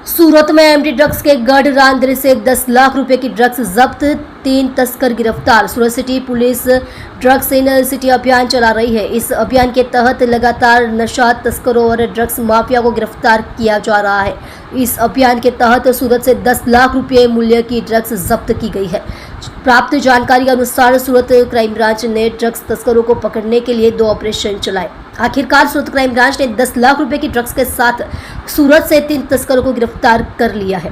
सूरत में MD drugs के गढ़ रांधे से 10 लाख रुपए की ड्रग्स जब्त, 3 तस्कर गिरफ्तार। Surat city police drugs in city अभियान चला रही है। इस अभियान के तहत लगातार नशा तस्करों और ड्रग्स माफिया को गिरफ्तार किया जा रहा है। इस अभियान के तहत सूरत से 10 लाख रुपए मूल्य की ड्रग्स जब्त की गई है। प्राप्त जानकारी के अनुसार सूरत क्राइम ब्रांच ने ड्रग्स तस्करों को पकड़ने के लिए 2 ऑपरेशन चलाए। आखिरकार सूरत क्राइम ब्रांच ने 10 लाख रुपए की ड्रग्स के साथ सूरत से 3 तस्करों को गिरफ्तार कर लिया है।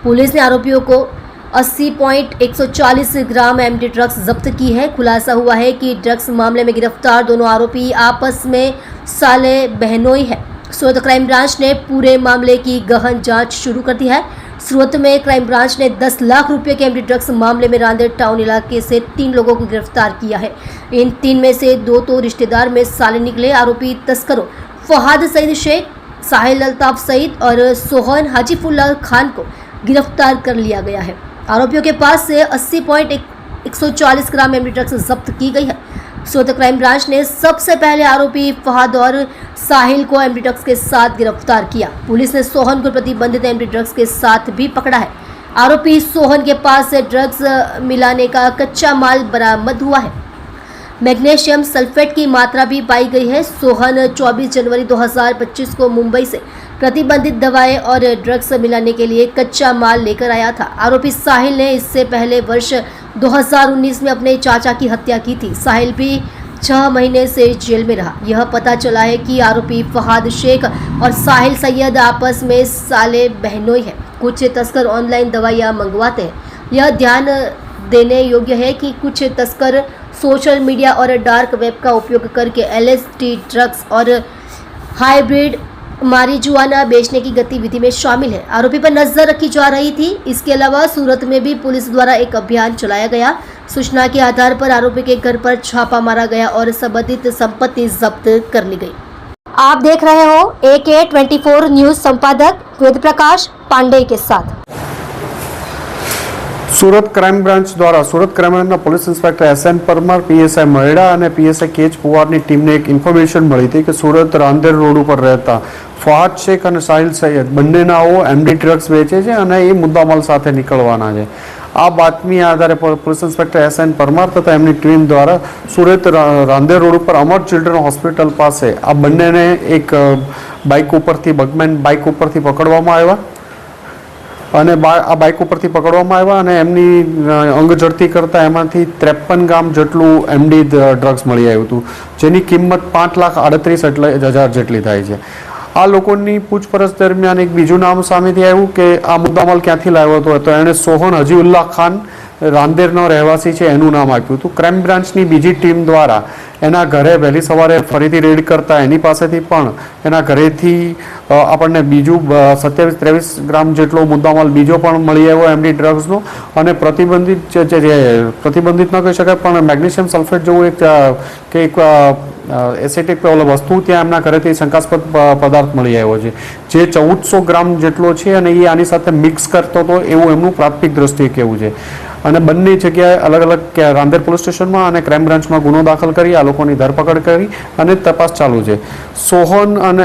पुलिस ने आरोपियों को 80.140 ग्राम एमडी ड्रग्स जब्त की है। खुलासा हुआ है कि ड्रग्स मामले में गिरफ्तार दोनों आरोपी आपस में साले बहनोई है। सूरत क्राइम ब्रांच ने पूरे मामले की गहन जांच शुरू कर दी है। सूरत में क्राइम ब्रांच ने 10 लाख रुपए के एमडी ड्रग्स मामले में रांदेर टाउन इलाके से 3 लोगों को गिरफ्तार किया है। इन 3 में से 2 तो रिश्तेदार में साले निकले। आरोपी तस्करों फहाद सईद शेख, साहिल अल्ताफ सईद और सोहन हाजीफुल्लाह खान को गिरफ्तार कर लिया गया है। आरोपियों के पास से 80.140 ग्राम एमडी ड्रग्स जब्त की गई है। सूरत क्राइम ब्रांच ने सबसे पहले आरोपी फहाद और साहिल को एमडी ड्रग्स के साथ गिरफ्तार किया। पुलिस ने सोहन को प्रतिबंधित एमडी ड्रग्स के साथ भी पकड़ा है। आरोपी सोहन के पास से ड्रग्स मिलाने का कच्चा माल बरामद हुआ है। मैग्नीशियम सल्फेट की मात्रा भी पाई गई है। सोहन 24 जनवरी 2025 को मुंबई से प्रतिबंधित दवाएं और ड्रग्स मिलाने के लिए कच्चा माल लेकर आया था। आरोपी साहिल ने इससे पहले वर्ष 2019 में अपने चाचा की हत्या की थी। साहिल भी 6 महीने से जेल में रहा। यह पता चला है कि आरोपी फहाद शेख और साहिल सैयद आपस में साले बहनोई है। कुछ तस्कर ऑनलाइन दवाइयाँ मंगवाते हैं। यह ध्यान देने योग्य है कि कुछ तस्कर सोशल मीडिया और डार्क वेब का उपयोग करके LSD ड्रग्स और हाइब्रिड मारिजुआना बेचने की गतिविधि में शामिल है। आरोपी पर नजर रखी जा रही थी। इसके अलावा सूरत में भी पुलिस द्वारा एक अभियान चलाया गया। सूचना के आधार पर आरोपी के घर पर छापा मारा गया और संबंधित संपत्ति जब्त कर ली गई। आप देख रहे हो AK 24 न्यूज संपादक वेद प्रकाश पांडे के साथ। सूरत क्राइम ब्रांच द्वारा सूरत क्राइम ब्रांचના police inspector SN Parmar, PSI Maheda અને PSI કેચ પુવારની ટીમને એક ઇન્ફોર્મેશન મળી હતી કે સુરત રાંદેર રોડ ઉપર રહેતા ફહાદ શેખ અને સાહિલ સૈયદ બંનેનાઓ MD ડ્રગ્સ વેચે છે અને એ મુદ્દામાલ સાથે નીકળવાના છે। આ બાતમી આધારે પોલીસ ઇન્સ્પેક્ટર SN પરમાર તથા એમની ટીમ દ્વારા સુરત રાંદેર રોડ ઉપર અમર ચિલ્ડ્રન હોસ્પિટલ પાસે આ બંનેને એક બાઇક ઉપરથી બગમેન બાઇક ઉપરથી પકડવામાં આવ્યા અને આ બાઇક ઉપરથી પકડવામાં આવ્યા અને એમની અંગ ઝડતી કરતાં એમાંથી 53 ગ્રામ જેટલું MD ડ્રગ્સ મળી આવ્યું હતું, જેની કિંમત 5,38,000 જેટલી થાય છે। આ લોકોની પૂછપરછ દરમિયાન એક બીજું નામ સામેથી આવ્યું કે આ મુદ્દામાલ ક્યાંથી લાવ્યો હતો, તો એણે સોહન હજીઉલ્લાહ ખાન રાંદેરનો રહેવાસી છે એનું નામ આપ્યું હતું। ક્રાઇમ બ્રાન્ચની બીજી ટીમ દ્વારા એના ઘરે વહેલી સવારે ફરીથી રેડ કરતા એની પાસેથી પણ એના ઘરેથી આપણને બીજું 27-23 ગ્રામ જેટલો મુદ્દામાલ બીજો પણ મળી આવ્યો MD ડ્રગ્સનો અને પ્રતિબંધિત જે પ્રતિબંધિત ન કહી શકાય પણ મેગ્નેશિયમ સલ્ફેટ જેવું એક એસેટિક વસ્તુ ત્યાં એમના ઘરેથી શંકાસ્પદ પદાર્થ મળી આવ્યો છે, જે 1400 ગ્રામ જેટલો છે અને એ આની સાથે મિક્સ કરતો હતો એવું એમનું પ્રાથમિક દ્રષ્ટિએ કહેવું છે। અને બંને જગ્યાએ અલગ અલગ રાંદેર પોલીસ સ્ટેશનમાં અને ક્રાઇમ બ્રાન્ચમાં ગુનો દાખલ કરી આ લોકોની ધરપકડ કરી અને તપાસ ચાલુ છે। સોહન અને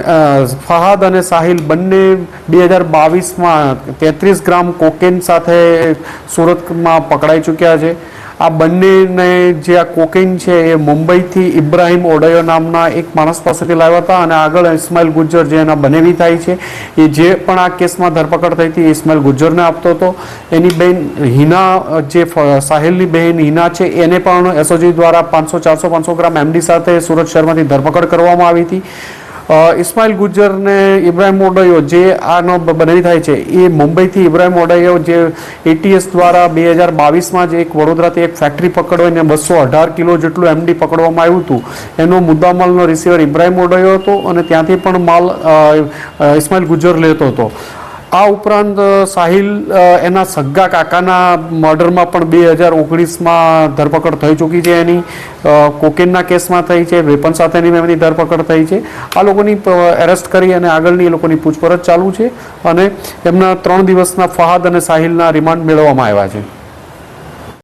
ફહાદ અને સાહિલ બંને 2022માં 33 ગ્રામ કોકેન સાથે સુરતમાં પકડાઈ ચૂક્યા છે। આ બંનેને જે આ કોકેન છે એ મુંબઈથી ઇબ્રાહિમ ઓડયો નામના એક માણસ પાસેથી લાવ્યા હતા અને આગળ ઇસ્માઇલ ગુજ્જર જે એના બનેવી થાય છે એ જે પણ આ કેસમાં ધરપકડ થઈ હતી ઇસ્માઇલ ગુજ્જરને આપતો હતો। એની બહેન હિના જે સાહિલની બહેન હિના છે એને પણ SOG દ્વારા 500-400-500 ગ્રામ MD સાથે સુરત શહેરમાંથી ધરપકડ કરવામાં આવી હતી। ઇસ્માઇલ ગુજ્જર ને ઇબ્રાહિમ ઓડયો જે આનો બનેવી થાય છે એ મુંબઈથી ઇબ્રાહિમ ઓડયો જે ATS દ્વારા 2022માં જ એક વડોદરાથી એક ફેક્ટરી પકડવાને 218 કિલો જેટલું MD પકડવામાં આવ્યું હતું। એનો મુદ્દામાલનો રિસીવર ઇબ્રાહિમ ઓડયો હતો અને ત્યાંથી પણ માલ ઇસ્માઇલ ગુજ્જર લેતો હતો। આ ઉપરાંત સાહિલ એના સગ્ગા કાકાના મર્ડરમાં પણ 2019માં ધરપકડ થઈ ચૂકી છે। એની કોકેનના કેસમાં થઈ છે, વેપન સાથેની એમની ધરપકડ થઈ છે। આ લોકોની એરેસ્ટ કરી અને આગળની એ લોકોની પૂછપરછ ચાલુ છે અને એમના 3 દિવસના ફહાદ અને સાહિલના રિમાન્ડ મેળવવામાં આવ્યા છે।